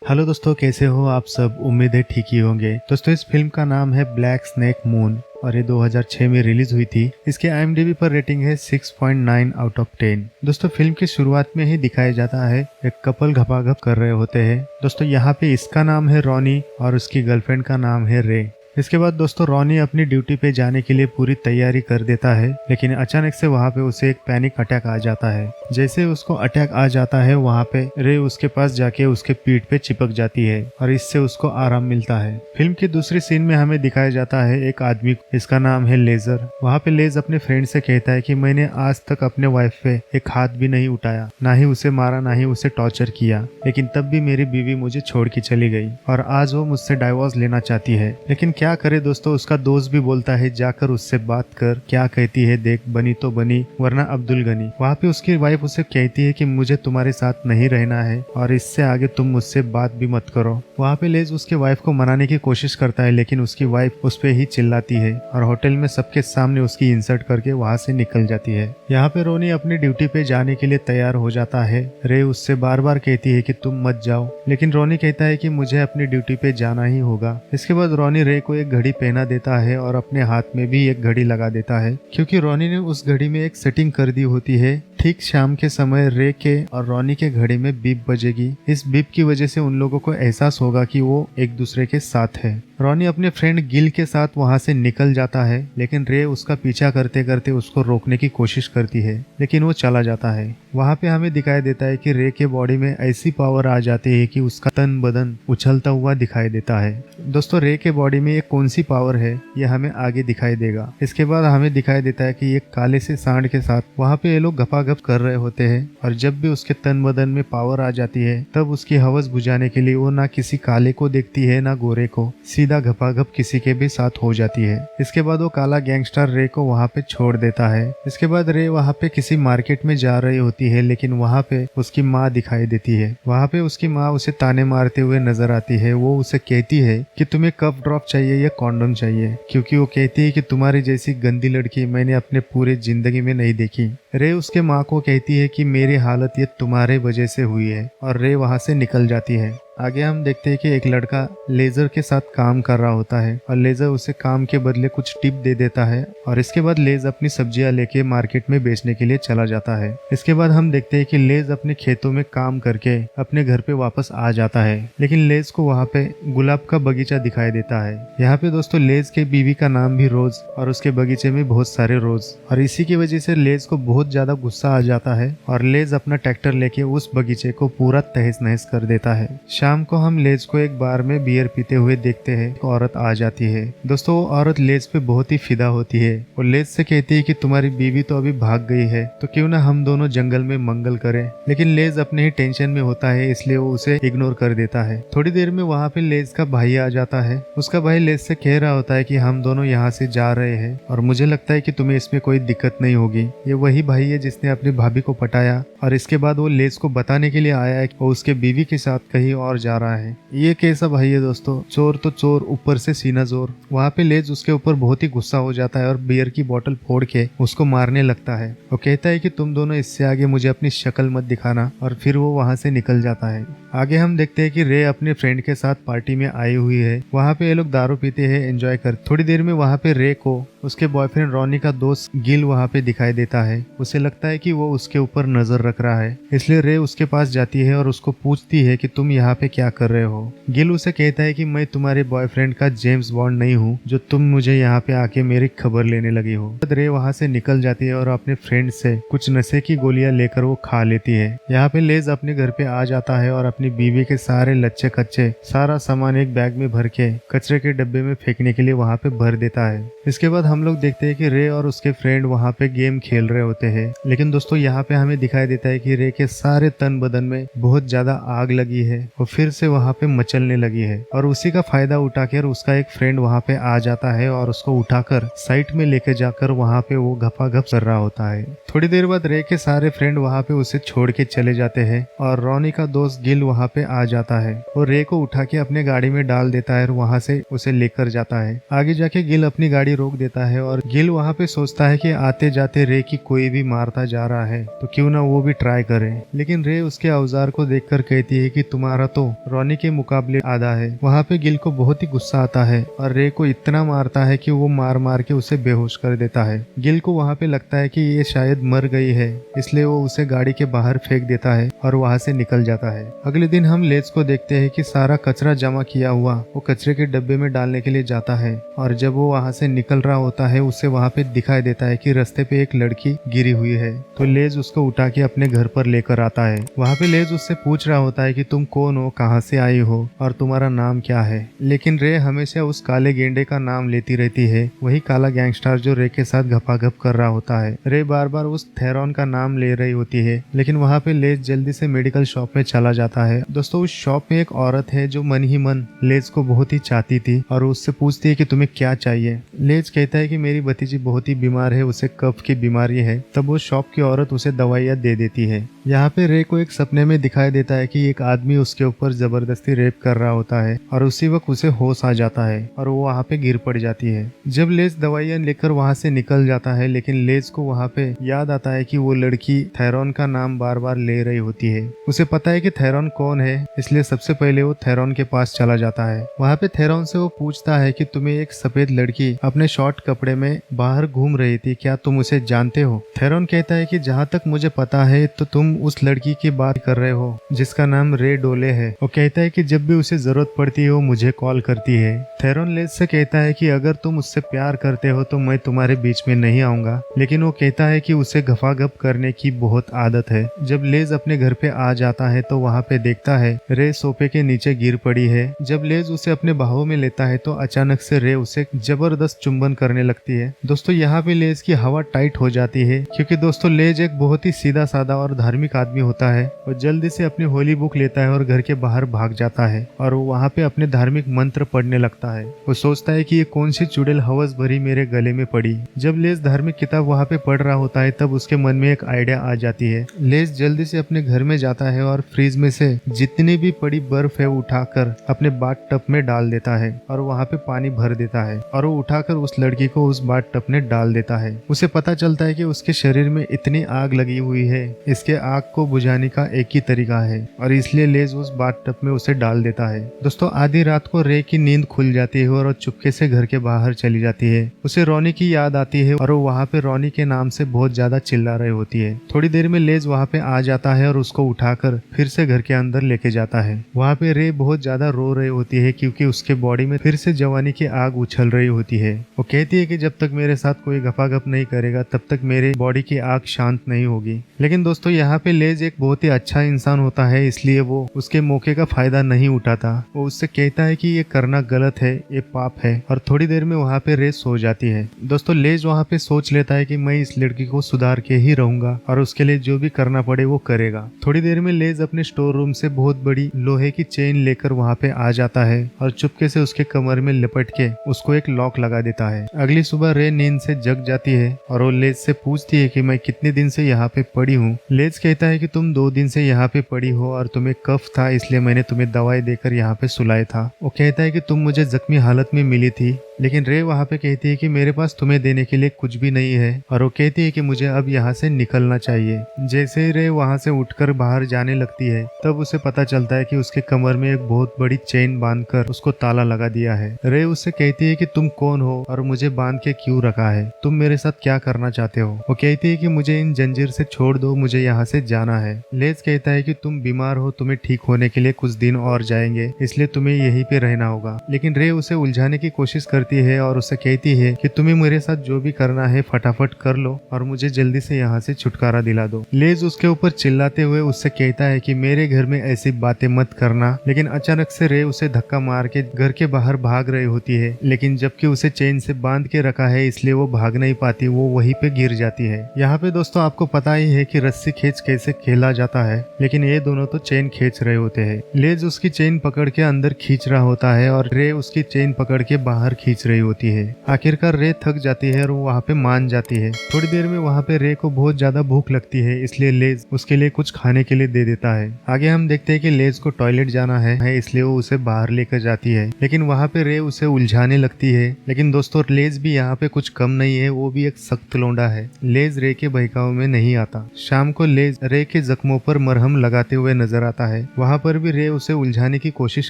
Hello दोस्तों, कैसे हो आप सब। उम्मीद है ठीक ही होंगे। दोस्तों, इस फिल्म का नाम है ब्लैक स्नेक मून और ये 2006 में रिलीज हुई थी। इसके IMDb पर रेटिंग है 6.9 आउट ऑफ 10। दोस्तों, फिल्म की शुरुआत में ही दिखाया जाता है एक कपल घपाघप कर रहे होते हैं। दोस्तों, यहाँ पे इसका नाम है रॉनी और उसकी गर्लफ्रेंड का नाम है रे। इसके बाद दोस्तों रॉनी अपनी ड्यूटी पे जाने के लिए पूरी तैयारी कर देता है, लेकिन अचानक से वहाँ पे उसे एक पैनिक अटैक आ जाता है। जैसे उसको अटैक आ जाता है, वहाँ पे रे उसके पास जाके उसके पीठ पे चिपक जाती है और इससे उसको आराम मिलता है। फिल्म की दूसरी सीन में हमें दिखाया जाता है एक आदमी, इसका नाम है लेजर। वहाँ पे लेज अपने फ्रेंड से कहता है कि मैंने आज तक अपने वाइफ पे एक हाथ भी नहीं उठाया, ना ही उसे मारा, ना ही उसे टॉर्चर किया, लेकिन तब भी मेरी बीवी मुझे छोड़ के चली गई और आज वो मुझसे डाइवोर्स लेना चाहती है। लेकिन क्या करे दोस्तों, उसका दोस्त भी बोलता है जाकर उससे बात कर, क्या कहती है देख, बनी तो बनी वरना अब्दुल गनी। वहाँ पे उसकी वाइफ उसे कहती है कि मुझे तुम्हारे साथ नहीं रहना है और इससे आगे तुम मुझसे बात भी मत करो। वहाँ पे लेज उसके वाइफ को मनाने की कोशिश करता है, लेकिन उसकी वाइफ उस पे ही चिल्लाती है और होटल में सबके सामने उसकी इंसल्ट करके वहाँ से निकल जाती है। यहाँ पे रोनी अपनी ड्यूटी पे जाने के लिए तैयार हो जाता है। रे उससे बार बार कहती है कि तुम मत जाओ, लेकिन रोनी कहता है कि मुझे अपनी ड्यूटी पे जाना ही होगा। इसके बाद रोनी रे को एक घड़ी पहना देता है और अपने हाथ में भी एक घड़ी लगा देता है, क्योंकि रोनी ने उस घड़ी में एक सेटिंग कर दी होती है। ठीक शाम के समय रे के और रोनी के घड़ी में बीप बजेगी। इस बीप की वजह से उन लोगों को एहसास होगा कि वो एक दूसरे के साथ है। रोनी अपने फ्रेंड गिल के साथ वहां से निकल जाता है, लेकिन रे उसका पीछा करते करते उसको रोकने की कोशिश करती है, लेकिन वो चला जाता है। वहां पे हमें दिखाई देता है कि रे के बॉडी में ऐसी पावर आ जाती है कि उसका तन बदन उछलता हुआ दिखाई देता है। दोस्तों, रे के बॉडी में ये कौन सी पावर है ये हमें आगे दिखाई देगा। इसके बाद हमें दिखाई देता है कि एक काले से सांड के साथ वहाँ पे ये लोग गपागप कर रहे होते हैं और जब भी उसके तन बदन में पावर आ जाती है तब उसकी हवस बुझाने के लिए वो ना किसी काले को देखती है ना गोरे को, सीधा घपाघप किसी के भी साथ हो जाती है। इसके बाद वो काला गैंगस्टर रे को वहाँ पे छोड़ देता है। इसके बाद रे वहाँ पे किसी मार्केट में जा रही होती है, लेकिन वहाँ पे उसकी माँ दिखाई देती है। वहाँ पे उसकी माँ उसे ताने मारते हुए नजर आती है। वो उसे कहती है कि तुम्हें कफ ड्रॉप चाहिए या कॉन्डोम चाहिए, क्योंकि वो कहती है कि तुम्हारी जैसी गंदी लड़की मैंने अपने पूरे जिंदगी में नहीं देखी। रे उसके माँ को कहती है कि मेरी हालत ये तुम्हारे वजह से हुई है और रे वहाँ से निकल जाती है। आगे हम देखते हैं कि एक लड़का लेजर के साथ काम कर रहा होता है और लेजर उसे काम के बदले कुछ टिप दे देता है और इसके बाद लेज अपनी सब्जियां लेके मार्केट में बेचने के लिए चला जाता है। इसके बाद हम देखते हैं कि लेज अपने खेतों में काम करके अपने घर पे वापस आ जाता है, लेकिन लेज को वहाँ पे गुलाब का बगीचा दिखाई देता है। यहाँ पे दोस्तों लेज के बीवी का नाम भी रोज और उसके बगीचे में बहुत सारे रोज, और इसी की वजह से लेज को बहुत ज्यादा गुस्सा आ जाता है और लेज अपना ट्रैक्टर लेके उस बगीचे को पूरा तहस नहस कर देता है। शाम को हम लेज को एक बार में बियर पीते हुए देखते हैं। एक औरत आ जाती है। दोस्तों, वो औरत लेज पे बहुत ही फिदा होती है और लेज से कहती है कि तुम्हारी बीवी तो अभी भाग गई है, तो क्यों ना हम दोनों जंगल में मंगल करें। लेकिन लेज अपने ही टेंशन में होता है, इसलिए वो उसे इग्नोर कर देता है। थोड़ी देर में वहाँ पे लेज का भाई आ जाता है। उसका भाई लेज से कह रहा होता है कि हम दोनों यहाँ से जा रहे हैं और मुझे लगता है कि तुम्हें इसमें कोई दिक्कत नहीं होगी। ये वही भाई है जिसने अपनी भाभी को पटाया और इसके बाद वो लेज को बताने के लिए आया है कि वो उसके बीवी के साथ कहीं और जा रहा है। ये कैसा भाई है दोस्तों, चोर तो चोर, ऊपर से सीना जोर। वहाँ पे लेज उसके ऊपर बहुत ही गुस्सा हो जाता है और बियर की बोतल फोड़ के उसको मारने लगता है। वो कहता है कि तुम दोनों इससे आगे मुझे अपनी शक्ल मत दिखाना, और फिर वो वहाँ से निकल जाता है। आगे हम देखते हैं कि रे अपने फ्रेंड के साथ पार्टी में आई हुई है। वहाँ पे ये लोग दारू पीते हैं, एंजॉय कर। थोड़ी देर में वहाँ पे रे को उसके बॉयफ्रेंड रॉनी का दोस्त गिल वहाँ पे दिखाई देता है। उसे लगता है कि वो उसके ऊपर नजर रख रहा है, इसलिए रे उसके पास जाती है और उसको पूछती है कि तुम यहाँ पे क्या कर रहे हो। गिल उसे कहता है कि मैं तुम्हारे बॉयफ्रेंड का जेम्स बॉन्ड नहीं हूँ जो तुम मुझे यहाँ पे आके मेरी खबर लेने लगी हो। रे वहाँ से निकल जाती है और अपने फ्रेंड से कुछ नशे की गोलियां लेकर वो खा लेती है। यहाँ पे लेज अपने घर पे आ जाता है और अपनी बीवी के सारे लच्चे कच्चे सारा सामान एक बैग में भर के कचरे के डब्बे में फेंकने के लिए वहाँ पे भर देता है। इसके बाद हम लोग देखते हैं कि रे और उसके फ्रेंड वहाँ पे गेम खेल रहे होते हैं, लेकिन दोस्तों यहाँ पे हमें दिखाई देता है कि रे के सारे तन बदन में बहुत ज्यादा आग लगी है और फिर से वहाँ पे मचलने लगी है, और उसी का फायदा उठाकर उसका एक फ्रेंड वहाँ पे आ जाता है और उसको उठाकर साइड में लेके जाकर वहाँ पे वो घपाघप कर रहा होता है। थोड़ी देर बाद रे के सारे फ्रेंड वहाँ पे उसे छोड़ के चले जाते हैं और रॉनी का दोस्त गिल वहाँ पे आ जाता है और रे को उठा के अपने गाड़ी में डाल देता है और वहाँ से उसे लेकर जाता है। आगे जाके गिल अपनी गाड़ी रोक देता है और गिल वहाँ पे सोचता है कि आते जाते रे की कोई भी भी मारता जा रहा है तो क्यों ना वो भी ट्राई करे। लेकिन रे उसके औजार को देखकर कहती है कि तुम्हारा तो रॉनी के मुकाबले आधा है। वहाँ पे गिल को बहुत ही गुस्सा आता है और रे को इतना मारता है कि वो मार मार के उसे बेहोश कर देता है। गिल को वहाँ पे लगता है कि ये शायद मर गई है, इसलिए वो उसे गाड़ी के बाहर फेंक देता है और वहाँ से निकल जाता है। अगले दिन हम लेज को देखते हैं कि सारा कचरा जमा किया हुआ वो कचरे के डब्बे में डालने के लिए जाता है और जब वो वहाँ से निकल रहा होता है उसे वहाँ पे दिखाई देता है कि रास्ते पे एक लड़की गिरी हुई है। तो लेज उसको उठा के अपने घर पर लेकर आता है। वहाँ पे लेज उससे पूछ रहा होता है कि तुम कौन हो, कहाँ से आई हो और तुम्हारा नाम क्या है। लेकिन रे हमेशा उस काले गेंडे का नाम लेती रहती है, वही काला गैंगस्टर जो रे के साथ घपाघप कर रहा होता है। रे बार बार उस थेरॉन का नाम ले रही होती है, लेकिन वहाँ पे लेज जल्दी से मेडिकल शॉप में चला जाता है। दोस्तों उस शॉप में एक औरत है जो मन ही मन लेज को बहुत ही चाहती थी और उससे पूछती है कि तुम्हें क्या चाहिए। लेज कहता है कि मेरी भतीजी बहुत ही बीमार है, उसे कफ की बीमारी है। तब वो शॉप की औरत उसे दवाइयाँ दे देती है। यहाँ पे रे को एक सपने में दिखाई देता है कि एक आदमी उसके ऊपर जबरदस्ती रेप कर रहा होता है और उसी वक्त उसे होश आ जाता है और वो वहाँ पे गिर पड़ जाती है। जब लेज दवाइयाँ लेकर वहाँ से निकल जाता है, लेकिन लेज को वहाँ पे याद आता है कि वो लड़की थेरॉन का नाम बार बार ले रही होती है। उसे पता है कि थेरॉन कौन है, इसलिए सबसे पहले वो थेरॉन के पास चला जाता है। वहाँ पे थेरॉन से वो पूछता है कि तुम्हें एक सफेद लड़की अपने शॉर्ट कपड़े में बाहर घूम रही थी, क्या तुम उसे जानते हो। थेरॉन कहता है कि जहाँ तक मुझे पता है तो तुम उस लड़की की बात कर रहे हो जिसका नाम रे डोले है। वो कहता है कि जब भी उसे जरूरत पड़ती है वो मुझे कॉल करती है। थेरॉन लेज से कहता है कि अगर तुम उससे प्यार करते हो तो मैं तुम्हारे बीच में नहीं आऊंगा, लेकिन वो कहता है कि उसे घफाघप करने की बहुत आदत है। जब लेज अपने घर पे आ जाता है तो वहाँ पे देखता है रे सोफे के नीचे गिर पड़ी है। जब लेज उसे अपने बाहों में लेता है तो अचानक से रे उसे जबरदस्त चुंबन करने लगती है। दोस्तों यहाँ पे लेज की हवा टाइट हो जाती है, क्योंकि दोस्तों लेज एक बहुत ही सीधा साधा और धार्मिक आदमी होता है। वो जल्दी से अपनी होली बुक लेता है और घर के बाहर भाग जाता है और वो वहाँ पे अपने धार्मिक मंत्र पढ़ने लगता है। वो सोचता है कि ये कौन सी चुड़ैल हवस भरी मेरे गले में पड़ी। जब लेज धार्मिक किताब वहाँ पे पढ़ रहा होता है तब उसके मन में एक आइडिया आ जाती है। लेज जल्दी से अपने घर में जाता है और फ्रीज में से जितनी भी पड़ी बर्फ है उठाकर अपने बाथ टब में डाल देता है और वहाँ पे पानी भर देता है और वो उठाकर उस लड़की को उस बाथ टब में डाल देता है। उसे पता चलता है कि उसके शरीर में इतनी आग लगी हुई है, इसके आग को बुझाने का एक ही तरीका है और इसलिए लेज उस बाथ टब में उसे डाल देता है। दोस्तों आधी रात को रे की नींद खुल जाती है और वो चुपके से घर के बाहर चली जाती है। उसे रॉनी की याद आती है और वो वहाँ पे रॉनी के नाम से बहुत ज्यादा चिल्ला रही होती है। थोड़ी देर में लेज वहाँ पे आ जाता है और उसको उठाकर फिर से घर के अंदर लेके जाता है। वहाँ पे रे बहुत ज्यादा रो रही होती है क्योंकि उसके बॉडी में फिर से जवानी की आग उछल रही होती है। वो कहती है कि जब तक मेरे साथ कोई गफागप नहीं करेगा तब तक मेरे बॉडी की आग शांत नहीं होगी। लेकिन दोस्तों यहाँ पे लेज एक बहुत ही अच्छा इंसान होता है, इसलिए वो उसके मौके का फायदा नहीं उठाता। वो उससे कहता है कि ये करना गलत है, ये पाप है और थोड़ी देर में वहाँ पे रे सो जाती है। दोस्तों लेज वहाँ पे सोच लेता है कि मैं इस लड़की को सुधार के ही रहूंगा और उसके लिए जो भी करना पड़े वो करेगा। थोड़ी देर में लेज अपने स्टोर रूम से बहुत बड़ी लोहे की चेन लेकर वहाँ पे आ जाता है और चुपके से उसके कमर में लिपट के उसको एक लॉक लगा देता है। अगली सुबह रे नींद से जग जाती है और वो लेज से पूछती है कि मैं कितने दिन से यहाँ पे पड़ी हूँ। लेज कहता है कि तुम 2 दिन से यहाँ पे पड़ी हो और तुम्हें कफ था, इसलिए मैंने तुम्हें दवाई देकर यहाँ पे सुलाया था। वो कहता है कि तुम मुझे जख्मी हालत में मिली थी, लेकिन रे वहाँ पे कहती है कि मेरे पास तुम्हें देने के लिए कुछ भी नहीं है और वो कहती है कि मुझे अब यहाँ से निकलना चाहिए। जैसे ही रे वहाँ से उठकर बाहर जाने लगती है तब उसे पता चलता है कि उसके कमर में एक बहुत बड़ी चेन बांधकर उसको ताला लगा दिया है। रे उससे कहती है कि तुम कौन हो और मुझे बांध के क्यों रखा है, तुम मेरे साथ क्या करना चाहते हो। वो कहती है कि मुझे इन जंजीर से छोड़ दो, मुझे यहाँ से जाना है। लेज कहता है कि तुम बीमार हो, तुम्हें ठीक होने के लिए कुछ दिन और जाएंगे, इसलिए तुम्हें यहीं पे रहना होगा। लेकिन रे उसे उलझाने की कोशिश करती है और उसे कहती है कि तुम्हें मेरे साथ जो भी करना है फटाफट कर लो और मुझे जल्दी से यहाँ से छुटकारा दिला दो। लेज उसके ऊपर चिल्लाते हुए उससे कहता है कि मेरे घर में ऐसी बातें मत करना। लेकिन अचानक से रे उसे धक्का मार के घर के बाहर भाग रही होती है, लेकिन जबकि उसे चेन से बांध के रखा है इसलिए वो भाग नहीं पाती, वो वहीं पे गिर जाती है। यहाँ पे दोस्तों आपको पता ही है कि रस्सी खींच कैसे खेला जाता है, लेकिन ये दोनों तो चेन खींच रहे होते हैं। लेज उसकी चेन पकड़ के अंदर खींच रहा होता है और रे उसकी चेन पकड़ के बाहर खींच रही होती है। आखिरकार रे थक जाती है और वो वहाँ पे मान जाती है। थोड़ी देर में वहाँ पे रे को बहुत ज्यादा भूख लगती है, इसलिए लेज उसके लिए कुछ खाने के लिए दे देता है। आगे हम देखते हैं कि लेज को टॉयलेट जाना है इसलिए वो उसे बाहर लेकर जाती है, लेकिन वहाँ पे रे उसे उलझाने लगती है। लेकिन दोस्तों लेज भी यहाँ पे कुछ कम नहीं है, वो भी एक सख्त लौंडा है। लेज लेज रे के बहकाव में नहीं आता। शाम को लेज रे के जख्मों पर मरहम लगाते हुए नजर आता है। वहाँ पर भी रे उसे उलझाने की कोशिश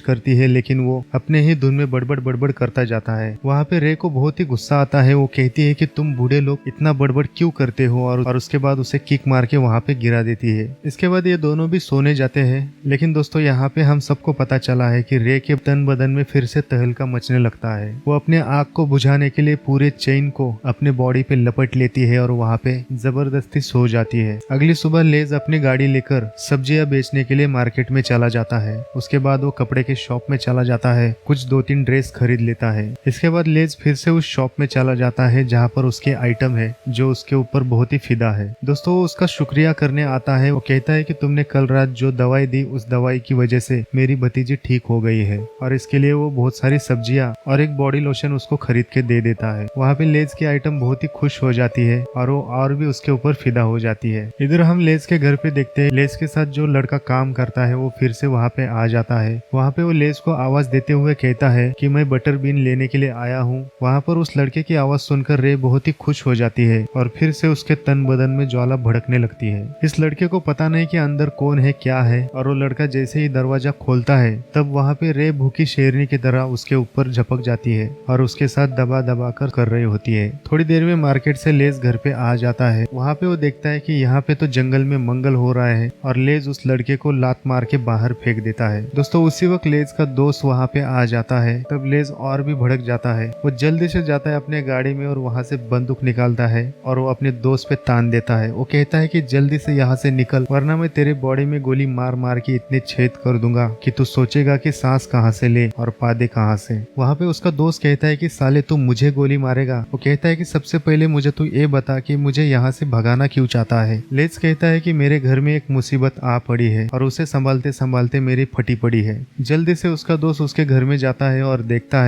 करती है, लेकिन वो अपने ही धुन में बड़बड़ बड़बड़ करता जाता है। वहाँ पे रे को बहुत ही गुस्सा आता है। वो कहती है कि तुम बूढ़े लोग इतना बड़बड़ क्यों करते हो, और उसके बाद उसे किक मार के वहाँ पे गिरा देती है। इसके बाद ये दोनों भी सोने जाते हैं। लेकिन दोस्तों यहाँ पे हम सबको पता चला है कि रे के तन बदन में फिर से तहलका मचने लगता है। वो अपने आग को बुझाने के लिए पूरे चेन को अपने बॉडी पे लपट लेती है और वहाँ पे जबरदस्ती सो जाती है। अगली सुबह लेज अपनी गाड़ी लेकर सब्जियां बेचने के लिए मार्केट में चला जाता है। उसके बाद वो कपड़े के शॉप में चला जाता है, कुछ 2-3 ड्रेस खरीद लेता है। इसके बाद लेज फिर से उस शॉप में चला जाता है जहाँ पर उसके आइटम है जो उसके ऊपर बहुत ही फिदा है। दोस्तों वो उसका शुक्रिया करने आता है। वो कहता है कि तुमने कल रात जो दवाई दी उस दवाई की वजह से मेरी भतीजी ठीक हो गई है, और इसके लिए वो बहुत सारी सब्जियां और एक बॉडी लोशन उसको खरीद के दे देता है। वहाँ पे लेज की आइटम बहुत ही खुश हो जाती है और वो और भी उसके ऊपर फिदा हो जाती है। इधर हम लेज के घर पे देखते हैं, लेज के साथ जो लड़का काम करता है वो फिर से वहाँ पे आ जाता है। वहाँ पे वो लेज को आवाज देते हुए कहता है कि मैं बटर बीन लेने के लिए आया हूँ। वहाँ पर उस लड़के की आवाज सुनकर रे बहुत ही खुश हो जाती है और फिर से उसके तन बदन में ज्वाला भड़कने लगती है। इस लड़के को पता नहीं कि अंदर कौन है क्या है, और वो लड़का जैसे ही दरवाजा खोलता है तब वहाँ पे रे भूखी शेरनी की तरह उसके ऊपर झपक जाती है और उसके साथ दबा दबा कर रही होती है। थोड़ी देर में मार्केट से लेज घर पे आ जाता है। वहाँ पे वो देखता है कि यहाँ पे तो जंगल में मंगल हो रहा है, और लेज उस लड़के को लात मार के बाहर फेंक देता है। दोस्तों उसी वक्त लेज का दोस्त वहाँ पे आ जाता है। तब लेज और भी भड़क जाता है। वो जल्दी से जाता है अपने गाड़ी में और वहाँ से बंदूक निकालता है और वो अपने दोस्त पे तान देता है। वो कहता है कि जल्दी से यहाँ से निकल, वरना मैं तेरे बॉडी में गोली मार मार के इतने छेद कर दूंगा कि तू सोचेगा कि सांस कहाँ से ले और पादे कहाँ से। वहाँ पे उसका दोस्त कहता है कि साले तू मुझे गोली मारेगा। वो कहता है कि सबसे पहले मुझे तू ये बता कि मुझे यहाँ से भगाना क्यों चाहता है। लेज कहता है कि मेरे घर में एक मुसीबत आ पड़ी है और उसे संभालते संभालते मेरी फटी पड़ी है। जल्दी से उसका दोस्त उसके घर में जाता है और देखता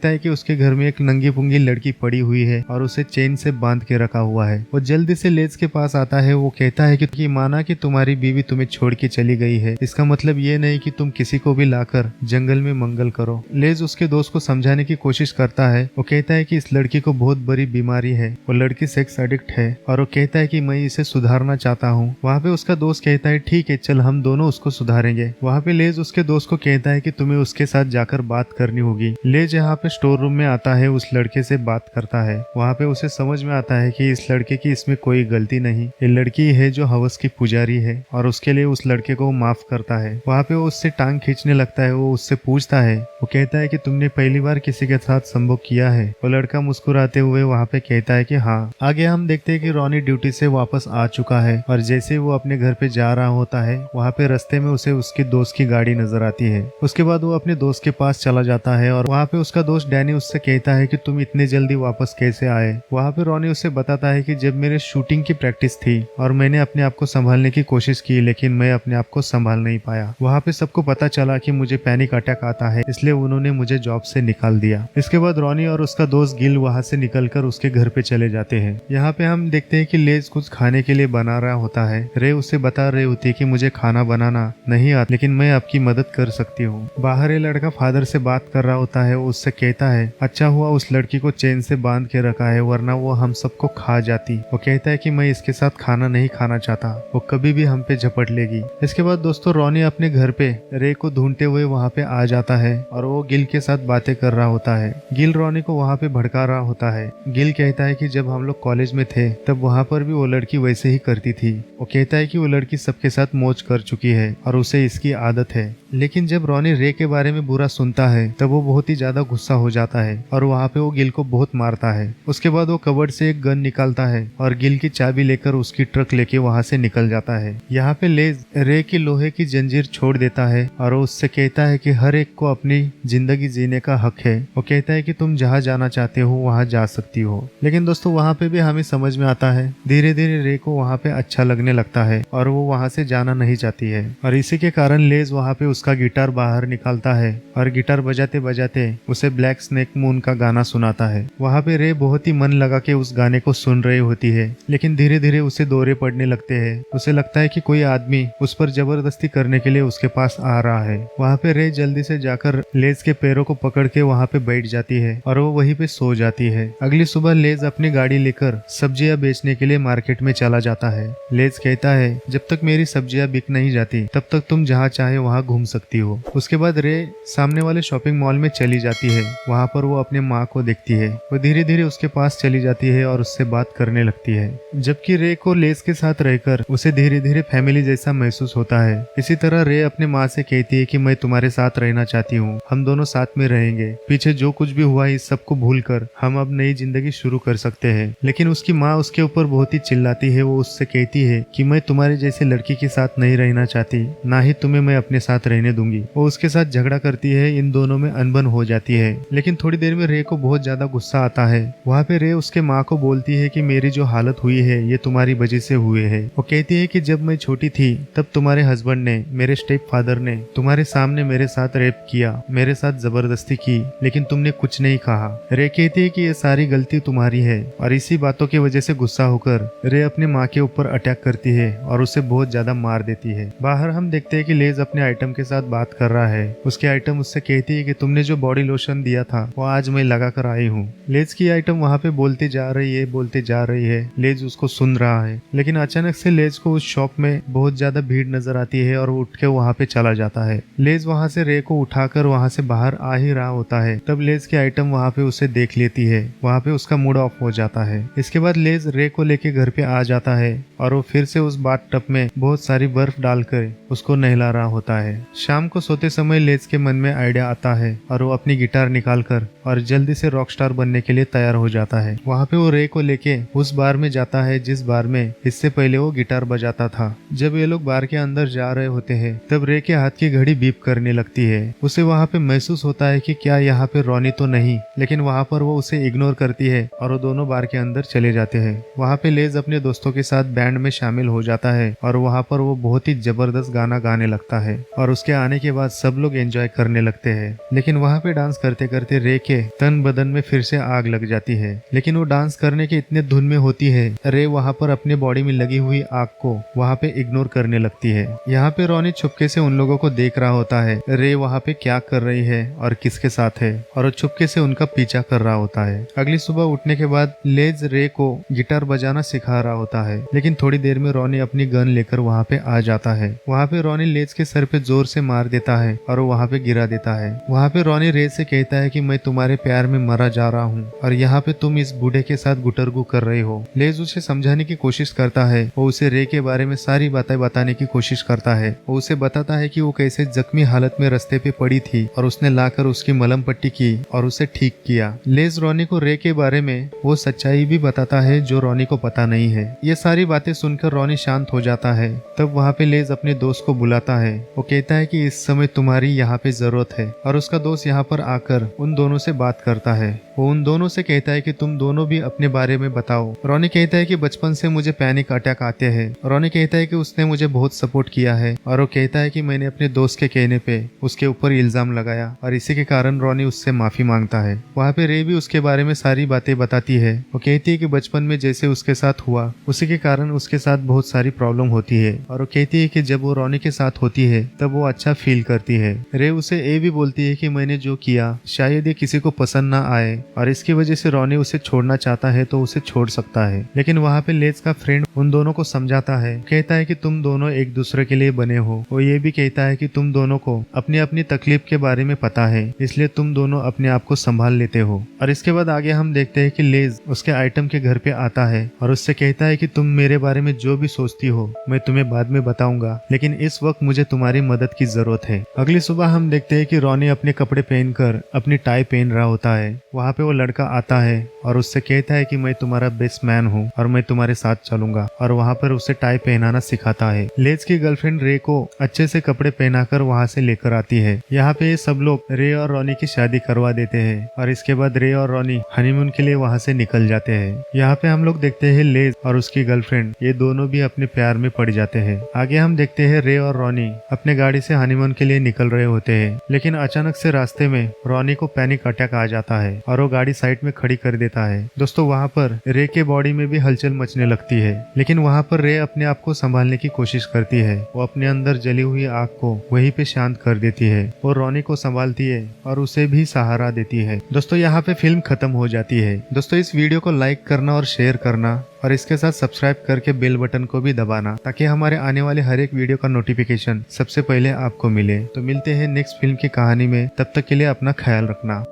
है कि उसके घर में एक नंगी पुंगी लड़की पड़ी हुई है और उसे चेन से बांध के रखा हुआ है। वो जल्दी से लेज के पास आता है। वो कहता है कि माना कि तुम्हारी बीवी तुम्हें छोड़ के चली गई है, इसका मतलब ये नहीं कि तुम किसी को भी लाकर जंगल में मंगल करो। लेज उसके दोस्त को समझाने की कोशिश करता है। वो कहता है कि इस लड़की को बहुत बड़ी बीमारी है, वो लड़की सेक्स एडिक्ट है, और वो कहता है कि मैं इसे सुधारना चाहता हूँ। वहाँ पे उसका दोस्त कहता है ठीक है चल हम दोनों उसको सुधारेंगे। वहाँ पे लेज उसके दोस्त को कहता है कि तुम्हें उसके साथ जाकर बात करनी होगी। लेज यहाँ पे स्टोर रूम में आता है, उस लड़के से बात करता है। वहाँ पे उसे समझ में आता है कि इस लड़के की इसमें कोई गलती नहीं, ये लड़की है जो हवस की पुजारी है, और उसके लिए उस लड़के को माफ करता है। वहाँ पे वो उससे टांग खींचने लगता है। वो उससे पूछता है, वो कहता है कि तुमने पहली बार किसी के साथ संभोग किया है। वो लड़का मुस्कुराते हुए वहाँ पे कहता है कि हाँ। आगे हम देखते हैं कि रॉनी ड्यूटी से वापस आ चुका है, और जैसे वो अपने घर पे जा रहा होता है वहाँ पे रास्ते में उसे उसकी दोस्त की गाड़ी नजर आती है। उसके बाद वो अपने दोस्त के पास चला जाता है और वहाँ पे उसका दोस्त डैनी उससे कहता है कि तुम इतने जल्दी वापस कैसे आए। वहाँ पे रॉनी उसे बताता है कि जब मेरे शूटिंग की प्रैक्टिस थी और मैंने अपने आप को संभालने की कोशिश की, लेकिन मैं अपने आप को संभाल नहीं पाया। वहाँ पे सबको पता चला कि मुझे पैनिक अटैक आता है, इसलिए उन्होंने मुझे जॉब से निकाल दिया। इसके बाद रॉनी और उसका दोस्त गिल वहाँ से निकलकर उसके घर पे चले जाते हैं। यहाँ पे हम देखते हैं कि लेज कुछ खाने के लिए बना रहा होता है। रे उसे बता रही होती है कि मुझे खाना बनाना नहीं आता, लेकिन मैं आपकी मदद कर सकती हूँ। बाहर ये लड़का फादर से बात कर रहा होता है। वो उससे कहता है अच्छा हुआ उस लड़की को चेन से बांध के रखा है, वरना वो हम सबको खा जाती। वो कहता है कि मैं इसके साथ खाना नहीं खाना चाहता, वो कभी भी हम पे झपट लेगी। इसके बाद दोस्तों रॉनी अपने घर पे रे को ढूंढते हुए वहाँ पे आ जाता है और वो गिल के साथ बातें कर रहा होता है। गिल रॉनी को वहाँ पे भड़का रहा होता है। गिल कहता है कि जब हम लोग कॉलेज में थे तब वहाँ पर भी वो लड़की वैसे ही करती थी। वो कहता है कि वो लड़की सबके साथ मौज कर चुकी है और उसे इसकी आदत है। लेकिन जब रॉनी रे के बारे में बुरा सुनता है तब वो बहुत ही ज्यादा गुस्सा हो जाता है और वहाँ पे वो गिल को बहुत मारता है। उसके बाद वो कबर्ड से एक गन निकालता है और गिल की चाबी लेकर उसकी ट्रक लेके वहाँ से निकल जाता है। यहाँ पे लेज रे की लोहे की जंजीर छोड़ देता है और वो उससे कहता है कि हर एक को अपनी जिंदगी जीने का हक है। वो कहता है कि तुम जहाँ जाना चाहते हो वहाँ जा सकती हो। लेकिन दोस्तों वहाँ पे भी हमें समझ में आता है धीरे धीरे रे को वहाँ पे अच्छा लगने लगता है और वो वहाँ से जाना नहीं चाहती है, और इसी के कारण लेज वहाँ पे उसका गिटार बाहर निकालता है और गिटार बजाते बजाते उसे ब्लैक स्नेक मून का गाना सुनाता है। वहाँ पे रे बहुत ही मन लगा के उस गाने को सुन रही होती है, लेकिन धीरे धीरे उसे दौरे पड़ने लगते हैं। उसे लगता है कि कोई आदमी उस पर जबरदस्ती करने के लिए उसके पास आ रहा है। वहाँ पे रे जल्दी से जाकर लेज के पैरों को पकड़ के वहाँ पे बैठ जाती है और वो वहीं पे सो जाती है। अगली सुबह लेज अपनी गाड़ी लेकर सब्जियां बेचने के लिए मार्केट में चला जाता है। लेज कहता है, जब तक मेरी सब्जियां बिक नहीं जाती तब तक तुम जहाँ चाहे वहाँ घूम सकती हो। उसके बाद रे सामने वाले शॉपिंग मॉल में चली जाती है। वहाँ पर वो अपने माँ को देखती है। वो धीरे धीरे उसके पास चली जाती है और उससे बात करने लगती है। जबकि रे को लेज के साथ रहकर उसे धीरे धीरे फैमिली जैसा महसूस होता है। इसी तरह रे अपने माँ से कहती है कि मैं तुम्हारे साथ रहना चाहती हूँ, हम दोनों साथ में रहेंगे। पीछे जो कुछ भी हुआ इस सब को भूलकर हम अब नई जिंदगी शुरू कर सकते हैं। लेकिन उसकी माँ उसके ऊपर बहुत ही चिल्लाती है। वो उससे कहती है कि मैं तुम्हारे जैसी लड़की के साथ नहीं रहना चाहती, ना ही तुम्हें मैं अपने साथ रहने दूंगी। वो उसके साथ झगड़ा करती है। इन दोनों में अनबन हो जाती है। लेकिन थोड़ी देर में रे को बहुत ज्यादा गुस्सा आता है। वहाँ पे रे उसके माँ को बोलती है कि मेरी जो हालत हुई है ये तुम्हारी वजह से हुए है। वो कहती है कि जब मैं छोटी थी तब तुम्हारे हस्बैंड ने, मेरे स्टेप फादर ने तुम्हारे सामने मेरे साथ रेप किया, मेरे साथ जबरदस्ती की, लेकिन तुमने कुछ नहीं कहा। रे कहती है कि ये सारी गलती तुम्हारी है और इसी बातों की वजह से गुस्सा होकर रे अपने माँ के ऊपर अटैक करती है और उसे बहुत ज्यादा मार देती है। बाहर हम देखते हैं कि लेज अपने आइटम के साथ बात कर रहा है। उसके आइटम उससे कहती है कि तुमने जो बॉडी लोशन दिया था वो आज मैं लगा कर आई हूँ। लेज की आइटम वहाँ पे बोलते जा रही है। लेज उसको सुन रहा है, लेकिन अचानक से लेज को उस शॉप में बहुत ज्यादा भीड़ नजर आती है और उठ के वहाँ पे चला जाता है। लेज वहाँ से रे को उठाकर वहाँ से बाहर आ ही रहा होता है, तब लेज की आइटम वहाँ पे उसे देख लेती है। वहाँ पे उसका मूड ऑफ हो जाता है। इसके बाद लेज रे को लेके घर पे आ जाता है और वो फिर से उस बाथ टब में बहुत सारी बर्फ डालकर उसको नहला रहा होता है। शाम को सोते समय लेज के मन में आइडिया आता है और वो अपनी गिटार निकालकर और जल्दी से रॉक स्टार बनने के लिए तैयार हो जाता है। वहाँ पे वो रे को लेके उस बार में जाता है जिस बार में इससे पहले वो गिटार बजाता था। जब ये लोग बार के अंदर जा रहे होते हैं तब रे के हाथ की घड़ी बीप करने लगती है। उसे वहाँ पे महसूस होता है कि क्या यहाँ पे रोनी तो नहीं, लेकिन वहाँ पर वो उसे इग्नोर करती है और वो दोनों बार के अंदर चले जाते हैं। वहाँ पे लेज अपने दोस्तों के साथ बैंड में शामिल हो जाता है और वहाँ पर वो बहुत ही जबरदस्त गाना गाने लगता है और उसके आने के बाद सब लोग एंजॉय करने लगते हैं। लेकिन वहाँ पे डांस करते करते रे के तन बदन में फिर से आग लग जाती है। लेकिन वो डांस करने के इतने धुन में होती है, रे वहाँ पर अपने बॉडी में लगी हुई आग को वहाँ पे इग्नोर करने लगती है। यहाँ पे रोनी चुपके से उन लोगों को देख रहा होता है रे वहाँ पे क्या कर रही है और किसके साथ है, और वो चुपके से उनका पीछा कर रहा होता है। अगली सुबह उठने के बाद लेज रे को गिटार बजाना सिखा रहा होता है। लेकिन थोड़ी देर में रोनी अपनी गन लेकर वहाँ पे आ जाता है। वहाँ पे रोनी लेज के सर पे जोर से मार देता है और वो वहाँ पे गिरा देता है। वहाँ पे रोनी रे से कहता है कि मैं तुम्हारे प्यार में मरा जा रहा हूँ और यहाँ पे तुम इस बूढ़े के साथ गुटरगू कर रहे हो। लेज उसे समझाने की कोशिश करता है। वो उसे रे के बारे में सारी बातें बताने की कोशिश करता है। वो उसे बताता है कि वो कैसे जख्मी हालत में रास्ते पे पड़ी थी और उसने लाकर उसकी मलहम पट्टी की और उसे ठीक किया। लेज रोनी को रे के बारे में वो सच्चाई भी बताता है जो रोनी को पता नहीं है। ये सारी बातें सुनकर रोनी शांत हो जाता है। तब वहाँ पे लेज अपने दोस्त को बुलाता है। वो कहता है कि इस समय तुम्हारी यहाँ पे जरूरत है, और उसका दोस्त यहाँ पर आकर उन दोनों से बात करता है। वो उन दोनों से कहता है कि तुम दोनों भी अपने बारे में बताओ। रोनी कहता है कि बचपन से मुझे पैनिक अटैक आते हैं। रोनी कहता है कि उसने मुझे बहुत सपोर्ट किया है और वो कहता है कि मैंने अपने दोस्त के कहने पे उसके ऊपर इल्जाम लगाया और इसी के कारण रोनी उससे माफी मांगता है। वहाँ पे रे भी उसके बारे में सारी बातें बताती है। वो कहती है कि बचपन में जैसे उसके साथ हुआ उसी के कारण उसके साथ बहुत सारी प्रॉब्लम होती है, और वो कहती है कि जब वो रोनी के साथ होती है तब वो अच्छा फील करती है। रे उसे ये भी बोलती है कि मैंने जो किया शायद ये किसी को पसंद ना आए और इसकी वजह से रोनी उसे छोड़ना चाहता है तो उसे छोड़ सकता है। लेकिन वहाँ पे लेज का फ्रेंड उन दोनों को समझाता है, कहता है कि तुम दोनों एक दूसरे के लिए बने हो। वो ये भी कहता है कि तुम दोनों को अपनी अपनी तकलीफ के बारे में पता है, इसलिए तुम दोनों अपने आप को संभाल लेते हो। और इसके बाद आगे हम देखते हैं कि लेज उसके आइटम के घर पे आता है और उससे कहता है कि तुम मेरे बारे में जो भी सोचती हो मैं तुम्हें बाद में बताऊंगा, लेकिन इस वक्त मुझे तुम्हारी मदद की जरूरत है। अगली सुबह हम देखते हैं कि रोनी अपने कपड़े पहनकर अपनी टाई पहन रहा होता है। वहाँ पे वो लड़का आता है और उससे कहता है कि मैं तुम्हारा बेस्ट मैन हूँ और मैं तुम्हारे साथ चलूंगा, और वहाँ पर उसे टाई पहनाना सिखाता है। लेज की गर्लफ्रेंड रे को अच्छे से कपड़े पहनाकर वहाँ से लेकर आती है। यहाँ पे सब लोग रे और रोनी की शादी करवा देते हैं और इसके बाद रे और रोनी हनीमून के लिए वहाँ से निकल जाते हैं। यहाँ पे हम लोग देखते हैं लेज और उसकी गर्लफ्रेंड ये दोनों भी अपने प्यार में पड़ जाते हैं। आगे हम देखते हैं रे और रोनी अपने गाड़ी से से हनीमून के लिए निकल रहे होते हैं, लेकिन अचानक से रास्ते में रॉनी को पैनिक अटैक आ जाता है और वो गाड़ी साइड में खड़ी कर देता है। दोस्तों वहाँ पर रे के बॉडी में भी हलचल मचने लगती है, लेकिन वहाँ पर रे अपने आप को संभालने की कोशिश करती है। वो अपने अंदर जली हुई आग को वहीं पे शांत कर देती है और रॉनी को संभालती है और उसे भी सहारा देती है। दोस्तों यहाँ पे फिल्म खत्म हो जाती है। दोस्तों इस वीडियो को लाइक करना और शेयर करना और इसके साथ सब्सक्राइब करके बेल बटन को भी दबाना, ताकि हमारे आने वाले हर एक वीडियो का नोटिफिकेशन सबसे पहले आपको मिले। तो मिलते हैं नेक्स्ट फिल्म की कहानी में, तब तक के लिए अपना ख्याल रखना।